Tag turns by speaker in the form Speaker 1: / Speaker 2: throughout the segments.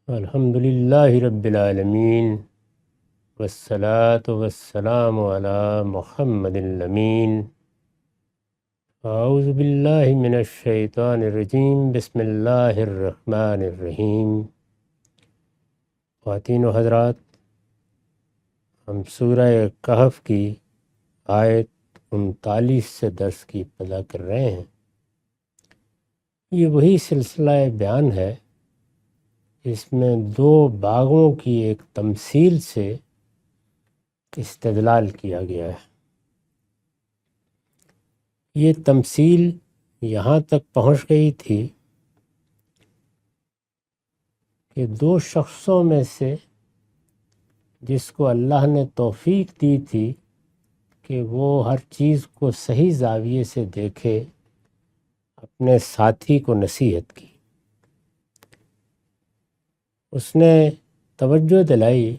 Speaker 1: الحمد للہ رب العالمین والصلاة والسلام علی محمد الامین۔ اعوذ باللہ من الشیطان الرجیم، بسم اللہ الرحمن الرحیم۔ خواتین و حضرات، ہم سورہ کہف کی آیت 39 سے درس کی ابتدا کر رہے ہیں۔ یہ وہی سلسلہ بیان ہے اس میں دو باغوں کی ایک تمثیل سے استدلال کیا گیا ہے۔ یہ تمثیل یہاں تک پہنچ گئی تھی کہ دو شخصوں میں سے جس کو اللہ نے توفیق دی تھی کہ وہ ہر چیز کو صحیح زاویے سے دیکھے، اپنے ساتھی کو نصیحت کی۔ اس نے توجہ دلائی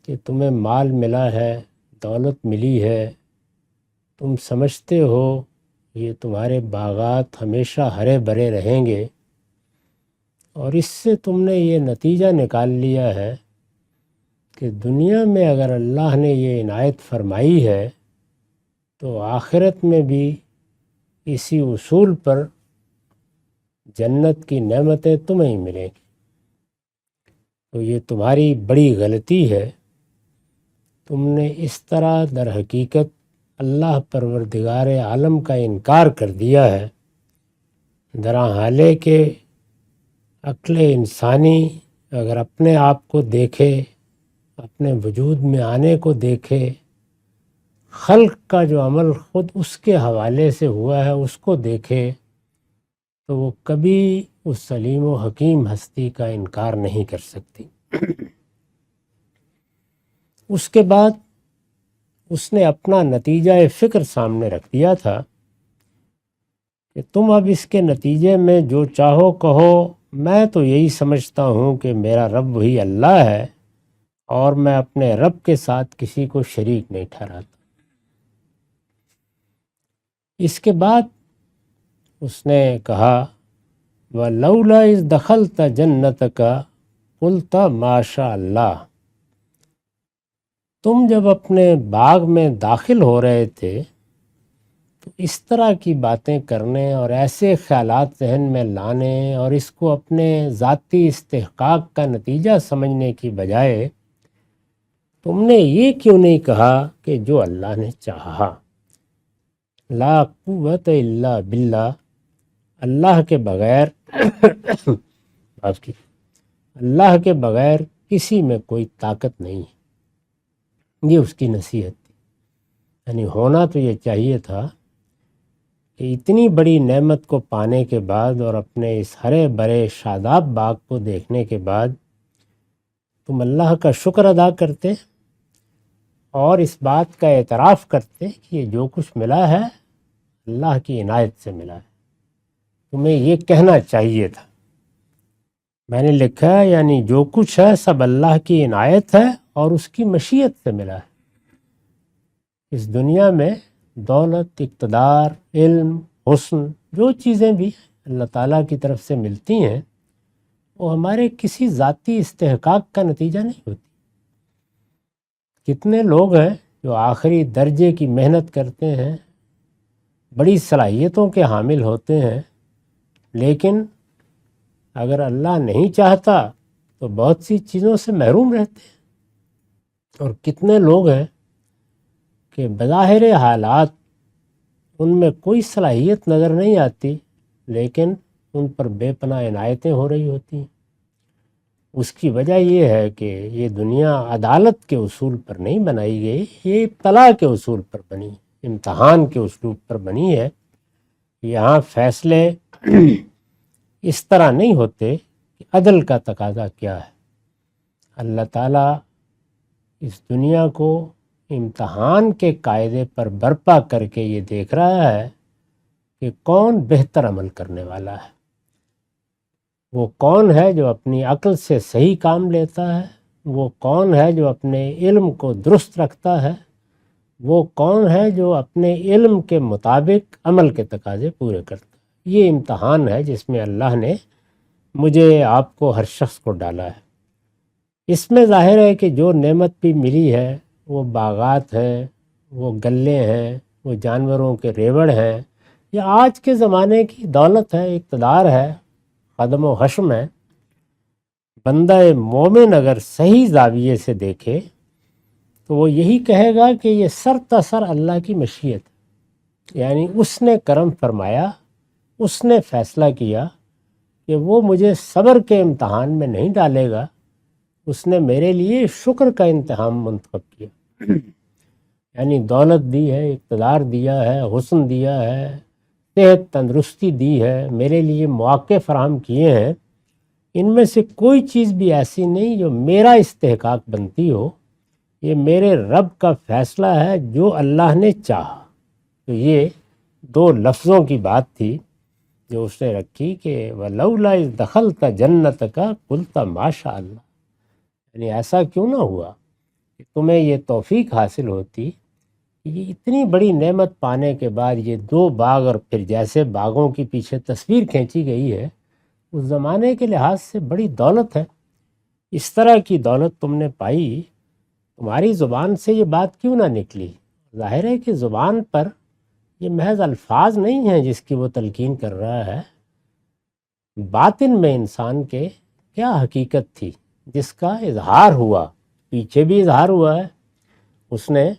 Speaker 1: کہ تمہیں مال ملا ہے، دولت ملی ہے، تم سمجھتے ہو یہ تمہارے باغات ہمیشہ ہرے بھرے رہیں گے، اور اس سے تم نے یہ نتیجہ نکال لیا ہے کہ دنیا میں اگر اللہ نے یہ عنایت فرمائی ہے تو آخرت میں بھی اسی اصول پر جنت کی نعمتیں تمہیں ہی ملیں گی۔ تو یہ تمہاری بڑی غلطی ہے، تم نے اس طرح در حقیقت اللہ پروردگار عالم کا انکار کر دیا ہے، درا حالے کہ عقل انسانی اگر اپنے آپ کو دیکھے، اپنے وجود میں آنے کو دیکھے، خلق کا جو عمل خود اس کے حوالے سے ہوا ہے اس کو دیکھے، تو وہ کبھی اس سلیم و حکیم ہستی کا انکار نہیں کر سکتی۔ اس کے بعد اس نے اپنا نتیجہ فکر سامنے رکھ دیا تھا کہ تم اب اس کے نتیجے میں جو چاہو کہو، میں تو یہی سمجھتا ہوں کہ میرا رب وہی اللہ ہے اور میں اپنے رب کے ساتھ کسی کو شریک نہیں ٹھہراتا۔ اس کے بعد اس نے کہا وَلَوْلَا إِذْ دَخَلْتَ جَنَّتَكَ قُلْتَ مَا شَاءَ اللَّهُ۔ تم جب اپنے باغ میں داخل ہو رہے تھے تو اس طرح کی باتیں کرنے اور ایسے خیالات ذہن میں لانے اور اس کو اپنے ذاتی استحقاق کا نتیجہ سمجھنے کی بجائے تم نے یہ کیوں نہیں کہا کہ جو اللہ نے چاہا؟ لا قوت الا باللہ، اللہ کے بغیر اللہ کے بغیر کسی میں کوئی طاقت نہیں ہے۔ یہ اس کی نصیحت تھی، یعنی ہونا تو یہ چاہیے تھا کہ اتنی بڑی نعمت کو پانے کے بعد اور اپنے اس ہرے بھرے شاداب باغ کو دیکھنے کے بعد تم اللہ کا شکر ادا کرتے اور اس بات کا اعتراف کرتے کہ یہ جو کچھ ملا ہے اللہ کی عنایت سے ملا ہے۔ تمہیں یہ کہنا چاہیے تھا۔ میں نے لکھا ہے یعنی جو کچھ ہے سب اللہ کی عنایت ہے اور اس کی مشیت سے ملا ہے۔ اس دنیا میں دولت، اقتدار، علم، حسن، جو چیزیں بھی اللہ تعالیٰ کی طرف سے ملتی ہیں وہ ہمارے کسی ذاتی استحقاق کا نتیجہ نہیں ہوتی۔ کتنے لوگ ہیں جو آخری درجے کی محنت کرتے ہیں، بڑی صلاحیتوں کے حامل ہوتے ہیں، لیکن اگر اللہ نہیں چاہتا تو بہت سی چیزوں سے محروم رہتے ہیں۔ اور کتنے لوگ ہیں کہ بظاہر حالات ان میں کوئی صلاحیت نظر نہیں آتی لیکن ان پر بے پناہ عنایتیں ہو رہی ہوتی ہیں۔ اس کی وجہ یہ ہے کہ یہ دنیا عدالت کے اصول پر نہیں بنائی گئی، یہ ابتلاء کے اصول پر بنی، امتحان کے اسلوب پر بنی ہے۔ یہاں فیصلے اس طرح نہیں ہوتے کہ عدل کا تقاضا کیا ہے۔ اللہ تعالیٰ اس دنیا کو امتحان کے قاعدے پر برپا کر کے یہ دیکھ رہا ہے کہ کون بہتر عمل کرنے والا ہے، وہ کون ہے جو اپنی عقل سے صحیح کام لیتا ہے، وہ کون ہے جو اپنے علم کو درست رکھتا ہے، وہ کون ہے جو اپنے علم کے مطابق عمل کے تقاضے پورے کرتا ہے۔ یہ امتحان ہے جس میں اللہ نے مجھے آپ کو ہر شخص کو ڈالا ہے۔ اس میں ظاہر ہے کہ جو نعمت بھی ملی ہے وہ باغات ہیں، وہ گلے ہیں، وہ جانوروں کے ریوڑ ہیں، یا آج کے زمانے کی دولت ہے، اقتدار ہے، قدم و حشم ہے۔ بندہ مومن اگر صحیح زاویے سے دیکھے تو وہ یہی کہے گا کہ یہ سر تسر اللہ کی مشیت ہے، یعنی اس نے کرم فرمایا، اس نے فیصلہ کیا کہ وہ مجھے صبر کے امتحان میں نہیں ڈالے گا، اس نے میرے لیے شکر کا امتحان منتخب کیا۔ یعنی دولت دی ہے، اقتدار دیا ہے، حسن دیا ہے، صحت تندرستی دی ہے، میرے لیے مواقع فراہم کیے ہیں، ان میں سے کوئی چیز بھی ایسی نہیں جو میرا استحقاق بنتی ہو، یہ میرے رب کا فیصلہ ہے جو اللہ نے چاہا۔ تو یہ دو لفظوں کی بات تھی جو اس نے رکھی کہ وَلَوْلَا إِذْ دَخَلْتَ جَنَّتَكَ قُلْتَ مَا شَاءَ اللَّهُ، یعنی ایسا کیوں نہ ہوا کہ تمہیں یہ توفیق حاصل ہوتی کہ یہ اتنی بڑی نعمت پانے کے بعد یہ دو باغ، اور پھر جیسے باغوں کی پیچھے تصویر کھینچی گئی ہے اس زمانے کے لحاظ سے بڑی دولت ہے، اس طرح کی دولت تم نے پائی، تمہاری زبان سے یہ بات کیوں نہ نکلی؟ ظاہر ہے کہ زبان پر یہ محض الفاظ نہیں ہیں جس کی وہ تلقین کر رہا ہے، باطن میں انسان کے کیا حقیقت تھی جس کا اظہار ہوا، پیچھے بھی اظہار ہوا ہے، اس نے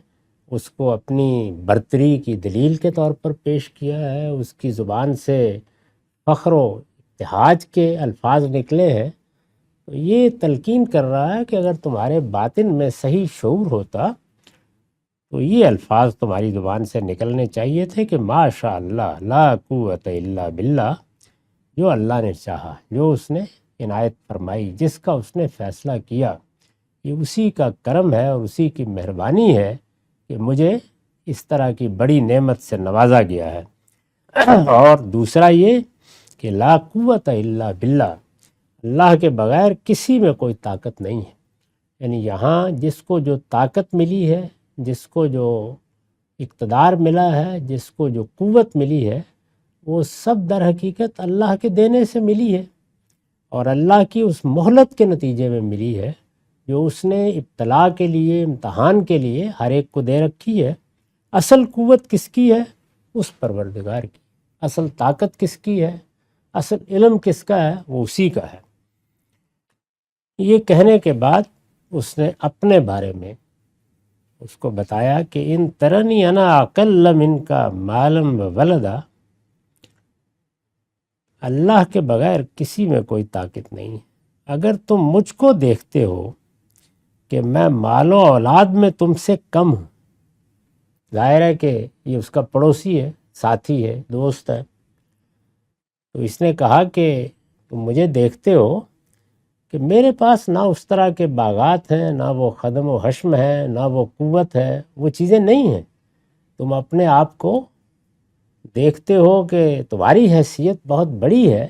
Speaker 1: اس کو اپنی برتری کی دلیل کے طور پر پیش کیا ہے، اس کی زبان سے فخر و ابتہاج کے الفاظ نکلے ہیں، تو یہ تلقین کر رہا ہے کہ اگر تمہارے باطن میں صحیح شعور ہوتا تو یہ الفاظ تمہاری زبان سے نکلنے چاہیے تھے کہ ما شاء اللہ لا قوت الا باللہ، جو اللہ نے چاہا، جو اس نے عنایت فرمائی، جس کا اس نے فیصلہ کیا، یہ اسی کا کرم ہے اور اسی کی مہربانی ہے کہ مجھے اس طرح کی بڑی نعمت سے نوازا گیا ہے۔ اور دوسرا یہ کہ لا قوت الا باللہ، اللہ کے بغیر کسی میں کوئی طاقت نہیں ہے، یعنی یہاں جس کو جو طاقت ملی ہے، جس کو جو اقتدار ملا ہے، جس کو جو قوت ملی ہے، وہ سب در حقیقت اللہ کے دینے سے ملی ہے، اور اللہ کی اس مہلت کے نتیجے میں ملی ہے جو اس نے ابتلا کے لیے، امتحان کے لیے ہر ایک کو دے رکھی ہے۔ اصل قوت کس کی ہے؟ اس پروردگار کی۔ اصل طاقت کس کی ہے؟ اصل علم کس کا ہے؟ وہ اسی کا ہے۔ یہ کہنے کے بعد اس نے اپنے بارے میں اس کو بتایا کہ ان ترنی انا اقل منک مالا و ولدا، اللہ کے بغیر کسی میں کوئی طاقت نہیں ہے، اگر تم مجھ کو دیکھتے ہو کہ میں مال و اولاد میں تم سے کم ہوں، ظاہر ہے کہ یہ اس کا پڑوسی ہے، ساتھی ہے، دوست ہے، تو اس نے کہا کہ تم مجھے دیکھتے ہو کہ میرے پاس نہ اس طرح کے باغات ہیں، نہ وہ قدم و حشم ہے، نہ وہ قوت ہے، وہ چیزیں نہیں ہیں، تم اپنے آپ کو دیکھتے ہو کہ تمہاری حیثیت بہت بڑی ہے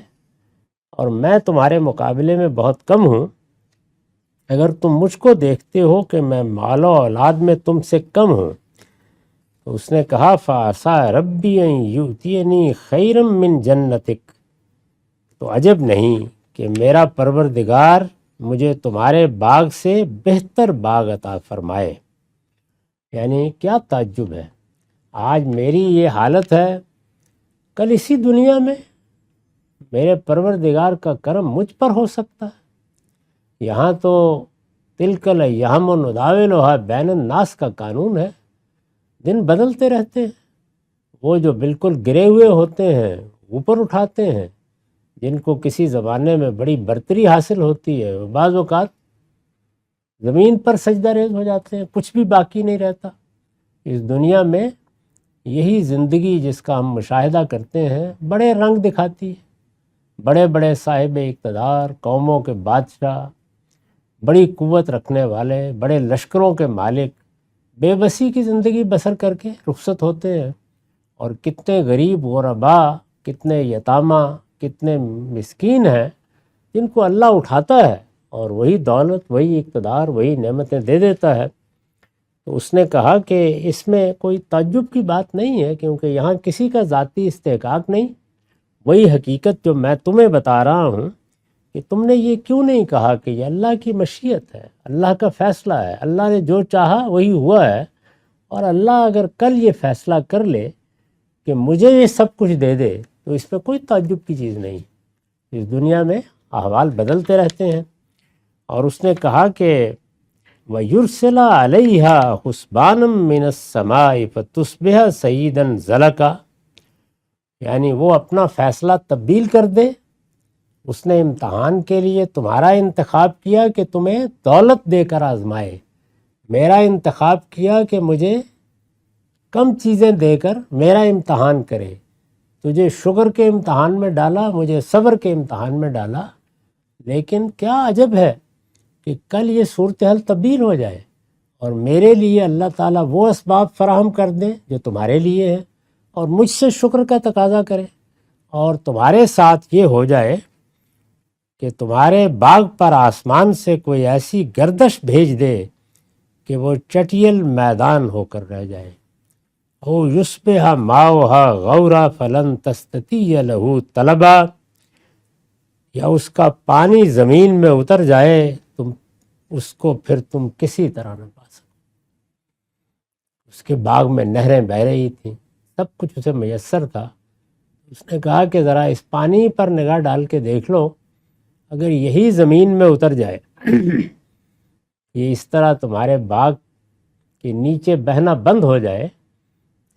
Speaker 1: اور میں تمہارے مقابلے میں بہت کم ہوں، اگر تم مجھ کو دیکھتے ہو کہ میں مال و اولاد میں تم سے کم ہوں، تو اس نے کہا فَعَسَىٰ رَبِّي أَن يُؤْتِيَنِي خَيْرًا مِّن جَنَّتِكَ، تو عجب نہیں کہ میرا پروردگار مجھے تمہارے باغ سے بہتر باغ عطا فرمائے۔ یعنی کیا تعجب ہے، آج میری یہ حالت ہے، کل اسی دنیا میں میرے پروردگار کا کرم مجھ پر ہو سکتا ہے۔ یہاں تو تلک الایام نداولها بین الناس کا قانون ہے، دن بدلتے رہتے ہیں، وہ جو بالکل گرے ہوئے ہوتے ہیں اوپر اٹھاتے ہیں، جن کو کسی زمانے میں بڑی برتری حاصل ہوتی ہے، وہ بعض اوقات زمین پر سجدہ ریز ہو جاتے ہیں، کچھ بھی باقی نہیں رہتا۔ اس دنیا میں یہی زندگی جس کا ہم مشاہدہ کرتے ہیں بڑے رنگ دکھاتی ہے، بڑے بڑے صاحب اقتدار، قوموں کے بادشاہ، بڑی قوت رکھنے والے، بڑے لشکروں کے مالک بے بسی کی زندگی بسر کر کے رخصت ہوتے ہیں، اور کتنے غریب غربا، کتنے یتامہ، کتنے مسکین ہیں جن کو اللہ اٹھاتا ہے اور وہی دولت، وہی اقتدار، وہی نعمتیں دے دیتا ہے۔ تو اس نے کہا کہ اس میں کوئی تعجب کی بات نہیں ہے، کیونکہ یہاں کسی کا ذاتی استحقاق نہیں، وہی حقیقت جو میں تمہیں بتا رہا ہوں کہ تم نے یہ کیوں نہیں کہا کہ یہ اللہ کی مشیت ہے، اللہ کا فیصلہ ہے، اللہ نے جو چاہا وہی ہوا ہے، اور اللہ اگر کل یہ فیصلہ کر لے کہ مجھے یہ سب کچھ دے دے تو اس میں کوئی تعجب کی چیز نہیں۔ اس دنیا میں احوال بدلتے رہتے ہیں۔ اور اس نے کہا کہ وَيُرْسِلَ عَلَيْهَا حُسْبَانًا مِّنَ السَّمَاءِ فَتُصْبِحَ صَعِيدًا زَلَقًا، یعنی وہ اپنا فیصلہ تبدیل کر دے۔ اس نے امتحان کے لیے تمہارا انتخاب کیا کہ تمہیں دولت دے کر آزمائے، میرا انتخاب کیا کہ مجھے کم چیزیں دے کر میرا امتحان کرے۔ تجھے شکر کے امتحان میں ڈالا، مجھے صبر کے امتحان میں ڈالا، لیکن کیا عجب ہے کہ کل یہ صورتحال تبدیل ہو جائے اور میرے لیے اللہ تعالیٰ وہ اسباب فراہم کر دیں جو تمہارے لیے ہے، اور مجھ سے شکر کا تقاضا کرے، اور تمہارے ساتھ یہ ہو جائے کہ تمہارے باغ پر آسمان سے کوئی ایسی گردش بھیج دے کہ وہ چٹیل میدان ہو کر رہ جائے۔ او یصبح ماؤها غورا فلن تستطیع له طلبا، یا اس کا پانی زمین میں اتر جائے تم اس کو پھر تم کسی طرح نہ پا سکو۔ اس کے باغ میں نہریں بہہ رہی تھیں، سب کچھ اسے میسر تھا۔ اس نے کہا کہ ذرا اس پانی پر نگاہ ڈال کے دیکھ لو، اگر یہی زمین میں اتر جائے، یہ اس طرح تمہارے باغ کے نیچے بہنا بند ہو جائے،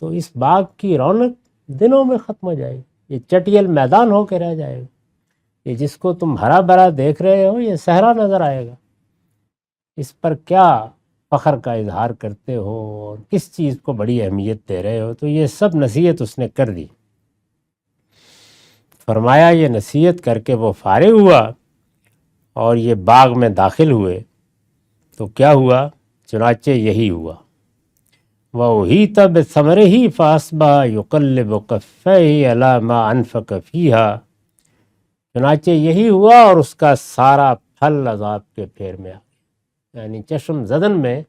Speaker 1: تو اس باغ کی رونق دنوں میں ختم ہو جائے گی، یہ چٹیل میدان ہو کے رہ جائے گا۔ یہ جس کو تم ہرا بھرا دیکھ رہے ہو یہ صحرا نظر آئے گا۔ اس پر کیا فخر کا اظہار کرتے ہو اور کس چیز کو بڑی اہمیت دے رہے ہو؟ تو یہ سب نصیحت اس نے کر دی۔ فرمایا یہ نصیحت کر کے وہ فارغ ہوا اور یہ باغ میں داخل ہوئے تو کیا ہوا؟ چنانچہ یہی ہوا۔ وَأُحِيطَ بِثَمَرِهِ فَأَصْبَحَ يُقَلِّبُ كَفَّيْهِ عَلَىٰ مَا أَنفَقَ فِيهَا، چنانچہ یہی ہوا اور اس کا سارا پھل عذاب کے پھیر میں آ گیا، یعنی چشم زدن میں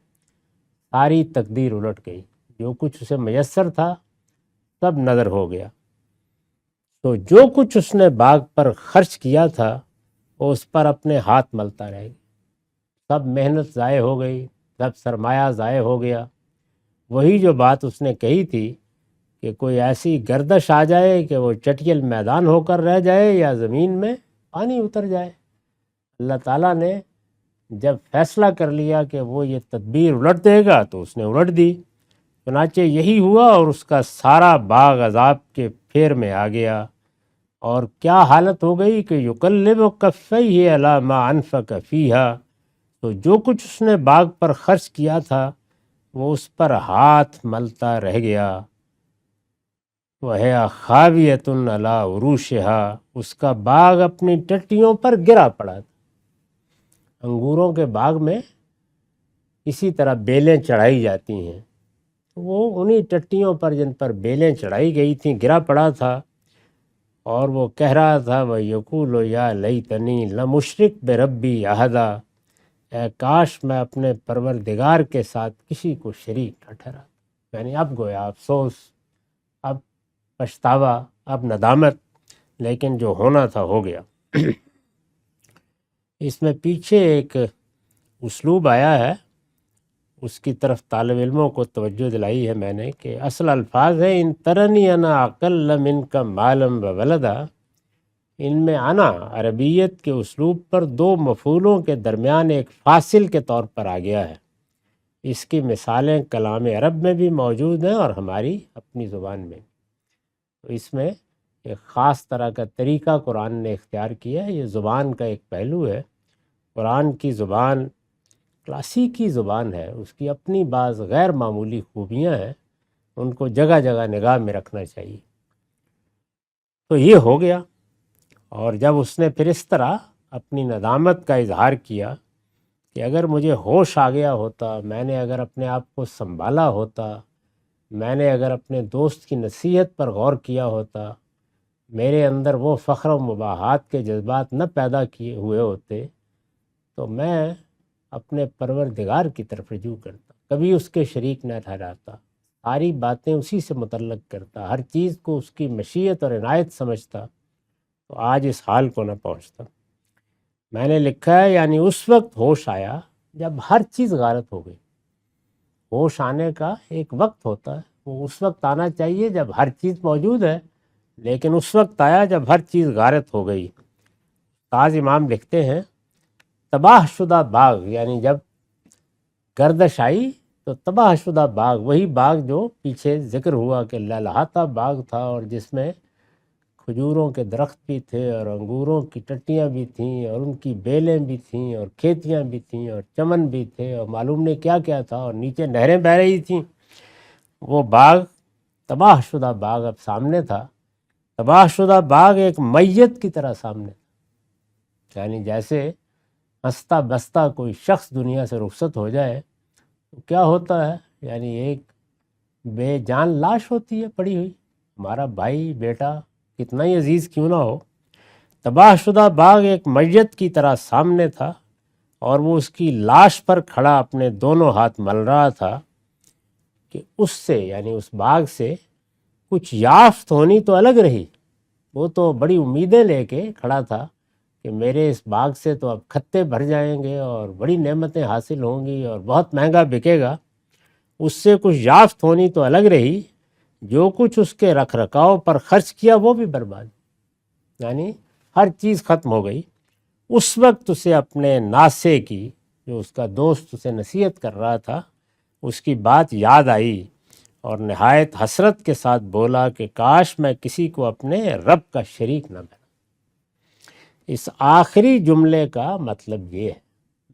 Speaker 1: ساری تقدیر الٹ گئی، جو کچھ اسے میسر تھا سب نظر ہو گیا۔ تو جو کچھ اس نے باغ پر خرچ کیا تھا وہ اس پر اپنے ہاتھ ملتا رہ گیا، سب محنت ضائع ہو گئی، سب سرمایہ ضائع ہو گیا۔ وہی جو بات اس نے کہی تھی کہ کوئی ایسی گردش آ جائے کہ وہ چٹیل میدان ہو کر رہ جائے یا زمین میں پانی اتر جائے، اللہ تعالیٰ نے جب فیصلہ کر لیا کہ وہ یہ تدبیر الٹ دے گا تو اس نے الٹ دی۔ چنانچہ یہی ہوا اور اس کا سارا باغ عذاب کے پھیر میں آ گیا، اور کیا حالت ہو گئی کہ یقلب کفیہ علی ما انفق فیہا، تو جو کچھ اس نے باغ پر خرچ کیا تھا وہ اس پر ہاتھ ملتا رہ گیا۔ وَهِيَ خَاوِيَةٌ عَلَىٰ عُرُوشِهَا، اس کا باغ اپنی ٹٹیوں پر گرا پڑا تھا۔ انگوروں کے باغ میں اسی طرح بیلیں چڑھائی جاتی ہیں، وہ انہی ٹٹیوں پر جن پر بیلیں چڑھائی گئی تھیں گرا پڑا تھا، اور وہ کہہ رہا تھا وَيَقُولُ يَا لَيْتَنِي لَمْ أُشْرِكْ بِرَبِّي أَحَدًا، اے کاش میں اپنے پروردگار کے ساتھ کسی کو شریک نہ ٹھہرا، یعنی اب گویا افسوس، اب پچھتاوا، اب ندامت، لیکن جو ہونا تھا ہو گیا۔ اس میں پیچھے ایک اسلوب آیا ہے، اس کی طرف طالب علموں کو توجہ دلائی ہے میں نے، کہ اصل الفاظ ہے ان ترنی انا اقل منک مالا وولدا، ان میں انا عربیت کے اسلوب پر دو مفعولوں کے درمیان ایک فاصل کے طور پر آ گیا ہے۔ اس کی مثالیں کلام عرب میں بھی موجود ہیں اور ہماری اپنی زبان میں۔ تو اس میں ایک خاص طرح کا طریقہ قرآن نے اختیار کیا ہے، یہ زبان کا ایک پہلو ہے۔ قرآن کی زبان کلاسیکی زبان ہے، اس کی اپنی بعض غیر معمولی خوبیاں ہیں، ان کو جگہ جگہ نگاہ میں رکھنا چاہیے۔ تو یہ ہو گیا، اور جب اس نے پھر اس طرح اپنی ندامت کا اظہار کیا کہ اگر مجھے ہوش آ گیا ہوتا، میں نے اگر اپنے آپ کو سنبھالا ہوتا، میں نے اگر اپنے دوست کی نصیحت پر غور کیا ہوتا، میرے اندر وہ فخر و مباحات کے جذبات نہ پیدا کیے ہوئے ہوتے، تو میں اپنے پروردگار کی طرف رجوع کرتا، کبھی اس کے شریک نہ ٹھہراتا، ساری باتیں اسی سے متعلق کرتا، ہر چیز کو اس کی مشیت اور عنایت سمجھتا، تو آج اس حال کو نہ پہنچتا۔ میں نے لکھا ہے یعنی اس وقت ہوش آیا جب ہر چیز غارت ہو گئی۔ ہوش آنے کا ایک وقت ہوتا ہے، وہ اس وقت آنا چاہیے جب ہر چیز موجود ہے، لیکن اس وقت آیا جب ہر چیز غارت ہو گئی۔ تاج امام لکھتے ہیں تباہ شدہ باغ، یعنی جب گردش آئی تو تباہ شدہ باغ، وہی باغ جو پیچھے ذکر ہوا کہ لہلہاتا باغ تھا اور جس میں کھجوروں کے درخت بھی تھے اور انگوروں کی ٹٹیاں بھی تھیں اور ان کی بیلیں بھی تھیں اور کھیتیاں بھی تھیں اور چمن بھی تھے اور معلوم نہیں کیا کیا تھا، اور نیچے نہریں بہہ رہی تھیں۔ وہ باغ تباہ شدہ باغ اب سامنے تھا۔ تباہ شدہ باغ ایک میت کی طرح سامنے تھا، یعنی جیسے ہنستا بستا کوئی شخص دنیا سے رخصت ہو جائے تو کیا ہوتا ہے، یعنی ایک بے جان لاش ہوتی ہے پڑی ہوئی، ہمارا بھائی بیٹا کتنا ہی عزیز کیوں نہ ہو۔ تباہ شدہ باغ ایک میت کی طرح سامنے تھا اور وہ اس کی لاش پر کھڑا اپنے دونوں ہاتھ مل رہا تھا کہ اس سے، یعنی اس باغ سے کچھ یافت ہونی تو الگ رہی، وہ تو بڑی امیدیں لے کے کھڑا تھا کہ میرے اس باغ سے تو اب کھتے بھر جائیں گے اور بڑی نعمتیں حاصل ہوں گی اور بہت مہنگا بکے گا۔ اس سے کچھ یافت ہونی تو الگ رہی، جو کچھ اس کے رکھ رکھاؤ پر خرچ کیا وہ بھی برباد، یعنی ہر چیز ختم ہو گئی۔ اس وقت اسے اپنے ناسے کی، جو اس کا دوست اسے نصیحت کر رہا تھا، اس کی بات یاد آئی اور نہایت حسرت کے ساتھ بولا کہ کاش میں کسی کو اپنے رب کا شریک نہ بنا۔ اس آخری جملے کا مطلب یہ ہے،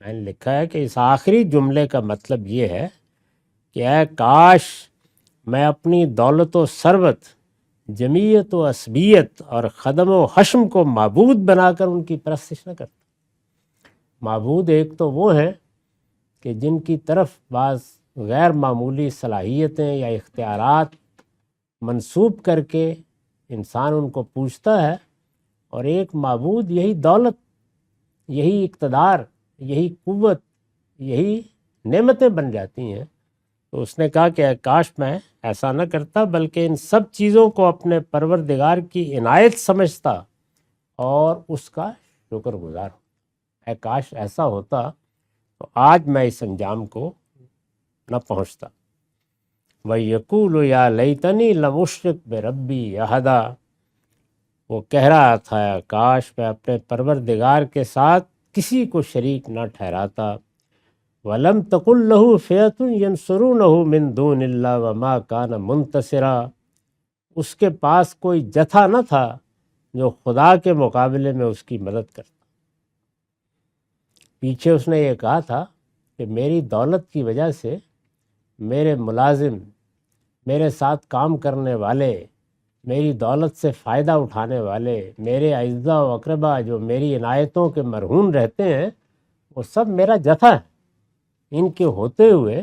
Speaker 1: میں نے لکھا ہے کہ اس آخری جملے کا مطلب یہ ہے کہ اے کاش میں اپنی دولت و ثروت، جمیعت و عصبیت اور خدم و حشم کو معبود بنا کر ان کی پرستش نہ کرتا۔ معبود ایک تو وہ ہیں کہ جن کی طرف بعض غیر معمولی صلاحیتیں یا اختیارات منسوب کر کے انسان ان کو پوجتا ہے، اور ایک معبود یہی دولت، یہی اقتدار، یہی قوت، یہی نعمتیں بن جاتی ہیں۔ تو اس نے کہا کہ کاش میں ایسا نہ کرتا، بلکہ ان سب چیزوں کو اپنے پروردگار کی عنایت سمجھتا اور اس کا شکر گزار ہوتا۔ کاش ایسا ہوتا تو آج میں اس انجام کو نہ پہنچتا۔ وَيَقُولُ يَا لَيْتَنِي لَمْ أُشْرِكْ بِرَبِّي أَحَدًا، وہ کہہ رہا تھا کاش میں اپنے پروردگار کے ساتھ کسی کو شریک نہ ٹھہراتا۔ وَلَمْ تَقُلْ لَهُ فِئَةٌ يَنْصُرُونَهُ مِنْ دُونِ اللَّهِ وَمَا كَانَ مُنْتَصِرًا، اس کے پاس کوئی جتھا نہ تھا جو خدا کے مقابلے میں اس کی مدد کرتا۔ پیچھے اس نے یہ کہا تھا کہ میری دولت کی وجہ سے میرے ملازم، میرے ساتھ کام کرنے والے، میری دولت سے فائدہ اٹھانے والے، میرے اعزاء و اقربا جو میری عنایتوں کے مرہون رہتے ہیں، وہ سب میرا جتھا ہے۔ ان کے ہوتے ہوئے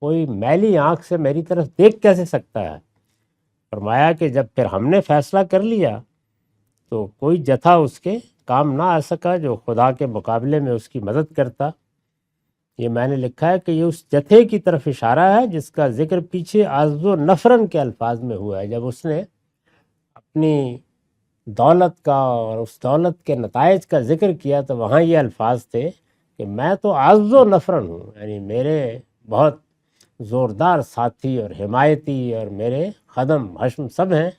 Speaker 1: کوئی میلی آنکھ سے میری طرف دیکھ کیسے سکتا ہے؟ فرمایا کہ جب پھر ہم نے فیصلہ کر لیا تو کوئی جتھا اس کے کام نہ آ سکا جو خدا کے مقابلے میں اس کی مدد کرتا۔ یہ میں نے لکھا ہے کہ یہ اس جتھے کی طرف اشارہ ہے جس کا ذکر پیچھے عز و نفرن کے الفاظ میں ہوا ہے، جب اس نے اپنی دولت کا اور اس دولت کے نتائج کا ذکر کیا تو وہاں یہ الفاظ تھے کہ میں تو عز و نفرن ہوں، یعنی میرے بہت زوردار ساتھی اور حمایتی اور میرے خدم حشم سب ہیں،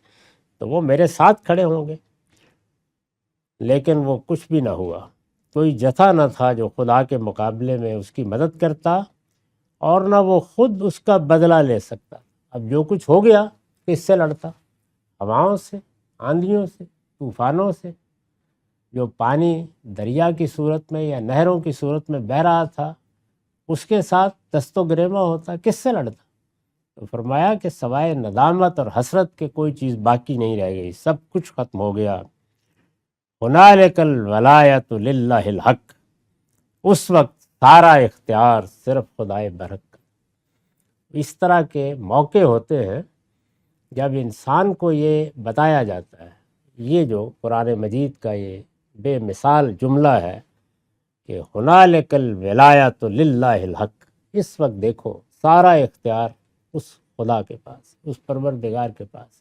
Speaker 1: تو وہ میرے ساتھ کھڑے ہوں گے، لیکن وہ کچھ بھی نہ ہوا۔ کوئی جتھا نہ تھا جو خدا کے مقابلے میں اس کی مدد کرتا، اور نہ وہ خود اس کا بدلہ لے سکتا۔ اب جو کچھ ہو گیا کس سے لڑتا؟ ہواؤں سے، آندھیوں سے، طوفانوں سے۔ جو پانی دریا کی صورت میں یا نہروں کی صورت میں بہہ رہا تھا اس کے ساتھ دست و گریباں ہوتا، کس سے لڑتا؟ تو فرمایا کہ سوائے ندامت اور حسرت کے کوئی چیز باقی نہیں رہ گئی، سب کچھ ختم ہو گیا۔ هُنَالِكَ الْوَلَایَةُ لِلَّهِ الْحَقِّ، اس وقت سارا اختیار صرف خدائے برحق کا۔ اس طرح کے موقع ہوتے ہیں جب انسان کو یہ بتایا جاتا ہے، یہ جو قرآن مجید کا یہ بے مثال جملہ ہے کہ هُنَالِكَ الْوَلَایَةُ لِلَّهِ الْحَقِّ، اس وقت دیکھو سارا اختیار اس خدا کے پاس، اس پروردگار کے پاس۔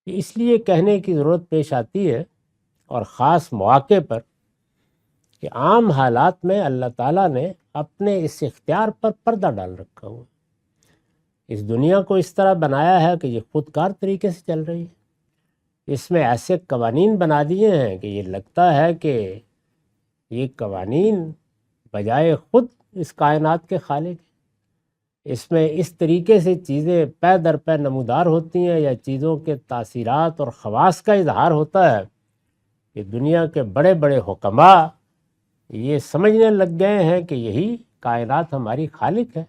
Speaker 1: اس لیے کہنے کی ضرورت پیش آتی ہے اور خاص مواقع پر کہ عام حالات میں اللہ تعالیٰ نے اپنے اس اختیار پر پردہ ڈال رکھا ہوا، اس دنیا کو اس طرح بنایا ہے کہ یہ خود کار طریقے سے چل رہی ہے، اس میں ایسے قوانین بنا دیے ہیں کہ یہ لگتا ہے کہ یہ قوانین بجائے خود اس کائنات کے خالق ہیں۔ اس میں اس طریقے سے چیزیں پے در پے نمودار ہوتی ہیں یا چیزوں کے تاثیرات اور خواص کا اظہار ہوتا ہے کہ دنیا کے بڑے بڑے حکماء یہ سمجھنے لگ گئے ہیں کہ یہی کائنات ہماری خالق ہے۔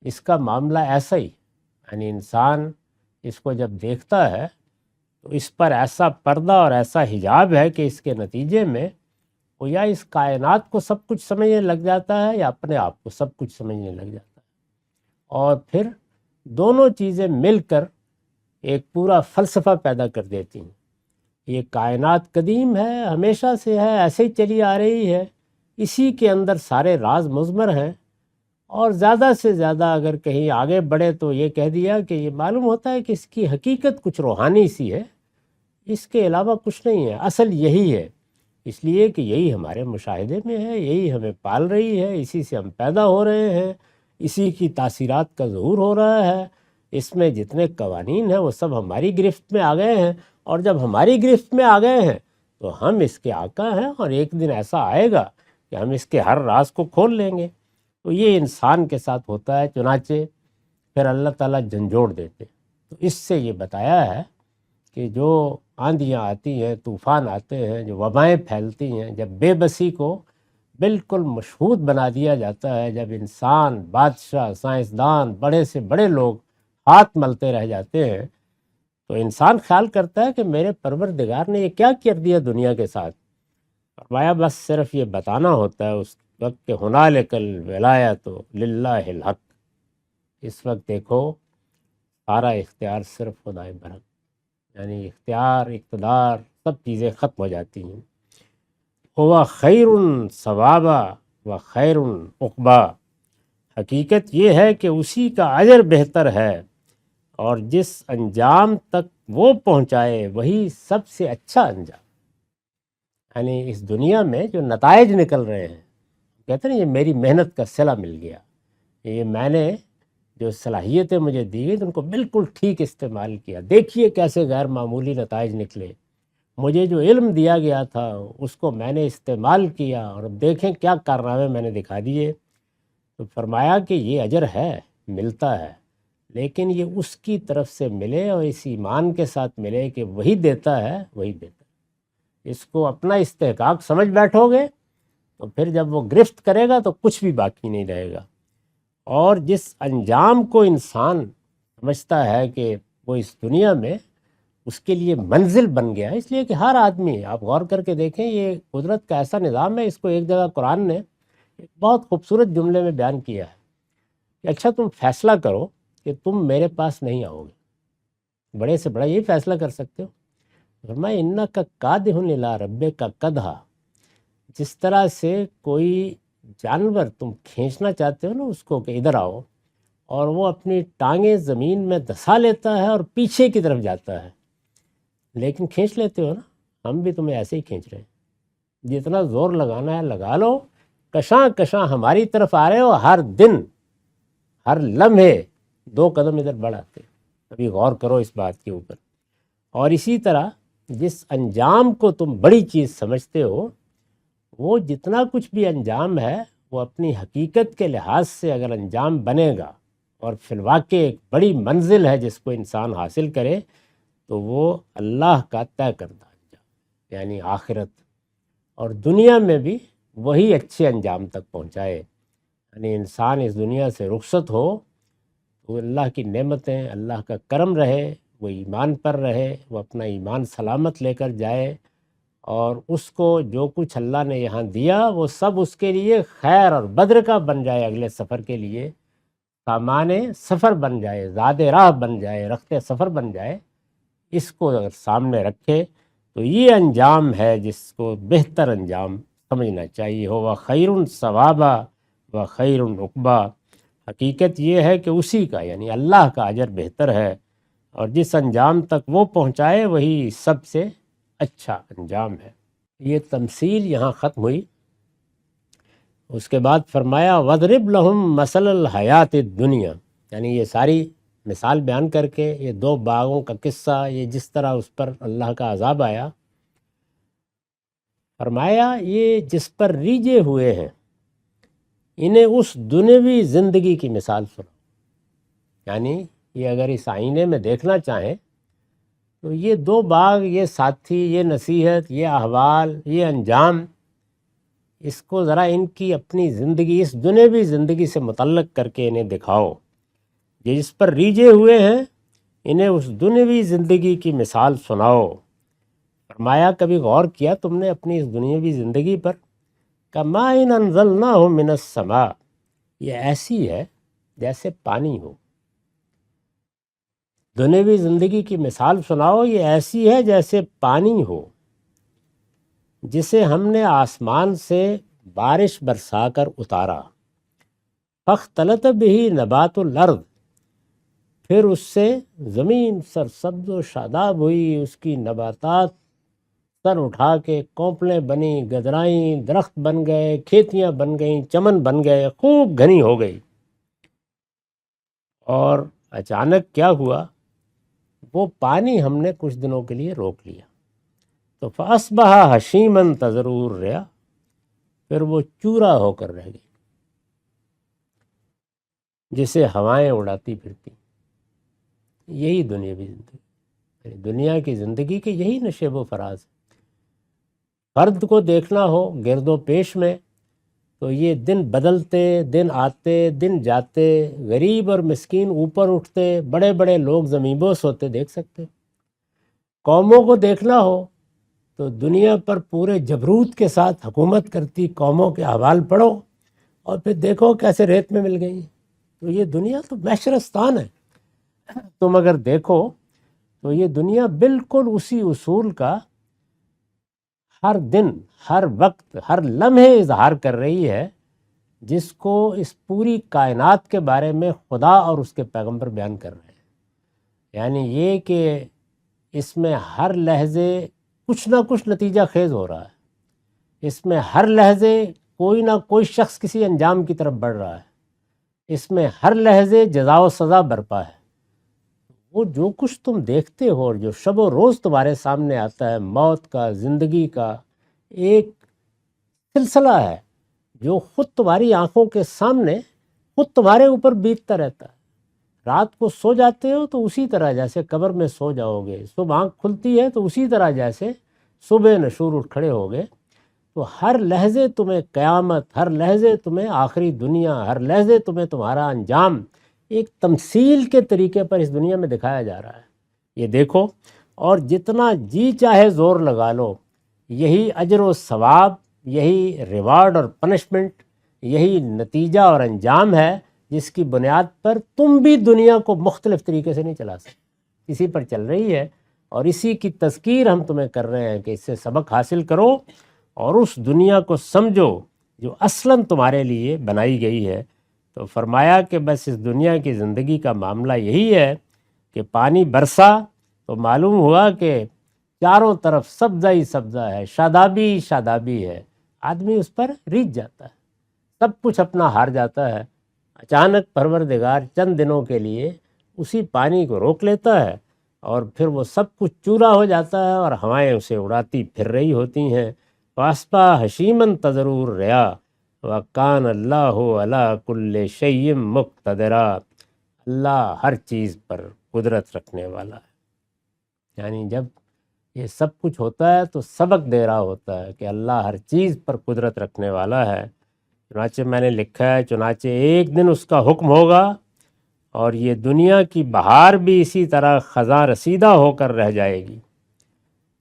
Speaker 1: اس کا معاملہ ایسا ہی، یعنی انسان اس کو جب دیکھتا ہے تو اس پر ایسا پردہ اور ایسا حجاب ہے کہ اس کے نتیجے میں وہ یا اس کائنات کو سب کچھ سمجھنے لگ جاتا ہے یا اپنے آپ کو سب کچھ سمجھنے لگ جاتا ہے، اور پھر دونوں چیزیں مل کر ایک پورا فلسفہ پیدا کر دیتی ہیں۔ یہ کائنات قدیم ہے، ہمیشہ سے ہے، ایسے ہی چلی آ رہی ہے، اسی کے اندر سارے راز مضمر ہیں، اور زیادہ سے زیادہ اگر کہیں آگے بڑھے تو یہ کہہ دیا کہ یہ معلوم ہوتا ہے کہ اس کی حقیقت کچھ روحانی سی ہے، اس کے علاوہ کچھ نہیں ہے، اصل یہی ہے، اس لیے کہ یہی ہمارے مشاہدے میں ہے، یہی ہمیں پال رہی ہے، اسی سے ہم پیدا ہو رہے ہیں، اسی کی تاثیرات کا ظہور ہو رہا ہے، اس میں جتنے قوانین ہیں وہ سب ہماری گرفت میں آ گئے ہیں، اور جب ہماری گرفت میں آ گئے ہیں تو ہم اس کے آقا ہیں، اور ایک دن ایسا آئے گا کہ ہم اس کے ہر راز کو کھول لیں گے۔ تو یہ انسان کے ساتھ ہوتا ہے، چنانچہ پھر اللہ تعالیٰ جھنجھوڑ دیتے۔ تو اس سے یہ بتایا ہے کہ جو آندھیاں آتی ہیں، طوفان آتے ہیں، جو وبائیں پھیلتی ہیں، جب بے بسی کو بالکل مشہود بنا دیا جاتا ہے، جب انسان، بادشاہ، سائنسدان، بڑے سے بڑے لوگ ہاتھ ملتے رہ جاتے ہیں، تو انسان خیال کرتا ہے کہ میرے پروردگار نے یہ کیا کر دیا دنیا کے ساتھ۔ فرمایا بس صرف یہ بتانا ہوتا ہے اس وقت کہ ہنالک الولایۃ للہ الحق، اس وقت دیکھو سارا اختیار صرف خدائے برحق، یعنی اختیار، اقتدار، سب چیزیں ختم ہو جاتی ہیں۔ ہوا خیر ثوابا و خیر عقبا، حقیقت یہ ہے کہ اسی کا اجر بہتر ہے، اور جس انجام تک وہ پہنچائے وہی سب سے اچھا انجام۔ یعنی اس دنیا میں جو نتائج نکل رہے ہیں، کہتے ہیں یہ میری محنت کا صلہ مل گیا، یہ میں نے جو صلاحیتیں مجھے دی گئی ان کو بالکل ٹھیک استعمال کیا، دیکھیے کیسے غیر معمولی نتائج نکلے، مجھے جو علم دیا گیا تھا اس کو میں نے استعمال کیا، اور اب دیکھیں کیا کارنامے میں نے دکھا دیے۔ تو فرمایا کہ یہ اجر ہے، ملتا ہے، لیکن یہ اس کی طرف سے ملے اور اس ایمان کے ساتھ ملے کہ وہی دیتا ہے، وہی دیتا ہے۔ اس کو اپنا استحقاق سمجھ بیٹھو گے تو پھر جب وہ گرفت کرے گا تو کچھ بھی باقی نہیں رہے گا، اور جس انجام کو انسان سمجھتا ہے کہ وہ اس دنیا میں اس کے لیے منزل بن گیا ہے، اس لیے کہ ہر آدمی، آپ غور کر کے دیکھیں، یہ قدرت کا ایسا نظام ہے، اس کو ایک جگہ قرآن نے ایک بہت خوبصورت جملے میں بیان کیا ہے کہ اچھا تم فیصلہ کرو کہ تم میرے پاس نہیں آؤ گے، بڑے سے بڑا یہی فیصلہ کر سکتے ہو۔ فرمایا انک کادح الی ربک کدحا، جس طرح سے کوئی جانور تم کھینچنا چاہتے ہو نا اس کو کہ ادھر آؤ، اور وہ اپنی ٹانگیں زمین میں دھسا لیتا ہے اور پیچھے کی طرف جاتا ہے، لیکن کھینچ لیتے ہو نا، ہم بھی تمہیں ایسے ہی کھینچ رہے ہیں، جتنا زور لگانا ہے لگا لو، کشاں کشاں ہماری طرف آ رہے ہو، ہر دن ہر لمحے 2 قدم ادھر بڑھاتے۔ ابھی غور کرو اس بات کے اوپر۔ اور اسی طرح جس انجام کو تم بڑی چیز سمجھتے ہو، وہ جتنا کچھ بھی انجام ہے وہ اپنی حقیقت کے لحاظ سے اگر انجام بنے گا اور فی الواقع ایک بڑی منزل ہے جس کو انسان حاصل کرے، تو وہ اللہ کا طے کردہ انجام، یعنی آخرت اور دنیا میں بھی وہی اچھے انجام تک پہنچائے۔ یعنی انسان اس دنیا سے رخصت ہو تو اللہ کی نعمتیں، اللہ کا کرم رہے، وہ ایمان پر رہے، وہ اپنا ایمان سلامت لے کر جائے، اور اس کو جو کچھ اللہ نے یہاں دیا وہ سب اس کے لیے خیر اور بدر کا بن جائے، اگلے سفر کے لیے سامان سفر بن جائے، زاد راہ بن جائے، رخت سفر بن جائے۔ اس کو اگر سامنے رکھے تو یہ انجام ہے جس کو بہتر انجام سمجھنا چاہیے۔ ہو خیر ثوابا و خیر عقبا، حقیقت یہ ہے کہ اسی کا، یعنی اللہ کا اجر بہتر ہے، اور جس انجام تک وہ پہنچائے وہی سب سے اچھا انجام ہے۔ یہ تمثیل یہاں ختم ہوئی، اس کے بعد فرمایا وَضْرِبْ لَهُمْ مَثَلَ الْحَيَاةِ الدُّنْيَا، یعنی یہ ساری مثال بیان کر کے یہ دو باغوں کا قصہ، یہ جس طرح اس پر اللہ کا عذاب آیا، فرمایا یہ جس پر ریجے ہوئے ہیں انہیں اس دنیوی زندگی کی مثال سنو. یعنی یہ اگر اس آئینے میں دیکھنا چاہیں تو یہ دو باغ، یہ ساتھی، یہ نصیحت، یہ احوال، یہ انجام، اس کو ذرا ان کی اپنی زندگی، اس دنیوی زندگی سے متعلق کر کے انہیں دکھاؤ. یہ جس پر ریجے ہوئے ہیں انہیں اس دنیوی زندگی کی مثال سناؤ. فرمایا کبھی غور کیا تم نے اپنی اس دنیاوی زندگی پر؟ کَمَاءٍ أَنزَلْنَاهُ مِنَ السَّمَاءِ، یہ ایسی ہے جیسے پانی ہو. دنیاوی زندگی کی مثال سناؤ، یہ ایسی ہے جیسے پانی ہو جسے ہم نے آسمان سے بارش برسا کر اتارا. فاختلط بِهِ نبات الارض، پھر اس سے زمین سرسبز و شاداب ہوئی، اس کی نباتات سر اٹھا کے کونپلیں بنی، گدرائیں، درخت بن گئے، کھیتیاں بن گئیں، چمن بن گئے، خوب گھنی ہو گئی. اور اچانک کیا ہوا، وہ پانی ہم نے کچھ دنوں کے لیے روک لیا تو فَأَصْبَحَ حَشِيمًا تَذْرُوهُ الرِّيَاحُ، پھر وہ چورا ہو کر رہ گئی جسے ہوائیں اڑاتی پھرتی. یہی دنیاوی زندگی، یعنی دنیا کی زندگی کے یہی نشیب و فراز ہے. فرد کو دیکھنا ہو گرد و پیش میں تو یہ دن بدلتے، دن آتے، دن جاتے، غریب اور مسکین اوپر اٹھتے، بڑے بڑے لوگ زمینبوس ہوتے دیکھ سکتے. قوموں کو دیکھنا ہو تو دنیا پر پورے جبروت کے ساتھ حکومت کرتی قوموں کے احوال پڑھو اور پھر دیکھو کیسے ریت میں مل گئی. تو یہ دنیا تو معشرستان ہے. تم اگر دیکھو تو یہ دنیا بالکل اسی اصول کا ہر دن، ہر وقت، ہر لمحے اظہار کر رہی ہے جس کو اس پوری کائنات کے بارے میں خدا اور اس کے پیغمبر بیان کر رہے ہیں. یعنی یہ کہ اس میں ہر لحظے کچھ نہ کچھ نتیجہ خیز ہو رہا ہے، اس میں ہر لحظے کوئی نہ کوئی شخص کسی انجام کی طرف بڑھ رہا ہے، اس میں ہر لحظے جزا و سزا برپا ہے. وہ جو کچھ تم دیکھتے ہو اور جو شب و روز تمہارے سامنے آتا ہے، موت کا، زندگی کا ایک سلسلہ ہے جو خود تمہاری آنکھوں کے سامنے خود تمہارے اوپر بیتتا رہتا ہے. رات کو سو جاتے ہو تو اسی طرح جیسے قبر میں سو جاؤ گے، صبح آنکھ کھلتی ہے تو اسی طرح جیسے صبح نشور اٹھ کھڑے ہوگے. تو ہر لحظے تمہیں قیامت، ہر لحظے تمہیں آخری دنیا، ہر لحظے تمہیں تمہارا انجام ایک تمثیل کے طریقے پر اس دنیا میں دکھایا جا رہا ہے. یہ دیکھو اور جتنا جی چاہے زور لگا لو، یہی اجر و ثواب، یہی ریوارڈ اور پنشمنٹ، یہی نتیجہ اور انجام ہے جس کی بنیاد پر تم بھی دنیا کو مختلف طریقے سے نہیں چلا سکتے. اسی پر چل رہی ہے اور اسی کی تذکیر ہم تمہیں کر رہے ہیں کہ اس سے سبق حاصل کرو اور اس دنیا کو سمجھو جو اصلاً تمہارے لیے بنائی گئی ہے. تو فرمایا کہ بس اس دنیا کی زندگی کا معاملہ یہی ہے کہ پانی برسا تو معلوم ہوا کہ چاروں طرف سبزہ ہی سبزہ ہے، شادابی شادابی ہے. آدمی اس پر ریجھ جاتا ہے، سب کچھ اپنا ہار جاتا ہے. اچانک پروردگار چند دنوں کے لیے اسی پانی کو روک لیتا ہے اور پھر وہ سب کچھ چورا ہو جاتا ہے اور ہوائیں اسے اڑاتی پھر رہی ہوتی ہیں. وَأَصْبَحَ حَشِيمًا تَذْرُوهُ الرِّيَاحُ وَكَانَ اللَّهُ عَلَىٰ كُلِّ شَيْءٍ مُقْتَدِرًا، اللہ ہر چیز پر قدرت رکھنے والا ہے. یعنی جب یہ سب کچھ ہوتا ہے تو سبق دے رہا ہوتا ہے کہ اللہ ہر چیز پر قدرت رکھنے والا ہے. چنانچہ میں نے لکھا ہے، چنانچہ ایک دن اس کا حکم ہوگا اور یہ دنیا کی بہار بھی اسی طرح خزاں رسیدہ ہو کر رہ جائے گی.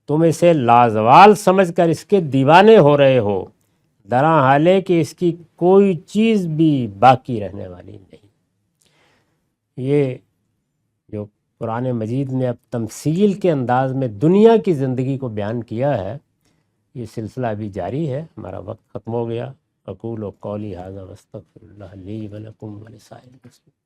Speaker 1: تم اسے لازوال سمجھ کر اس کے دیوانے ہو رہے ہو، درا حال ہے کہ اس کی کوئی چیز بھی باقی رہنے والی نہیں. یہ جو قرآن مجید نے اب تمثیل کے انداز میں دنیا کی زندگی کو بیان کیا ہے، یہ سلسلہ ابھی جاری ہے. ہمارا وقت ختم ہو گیا. اقول قولی ھذا واستغفر اللہ لی ولکم ولسائر المسلمین.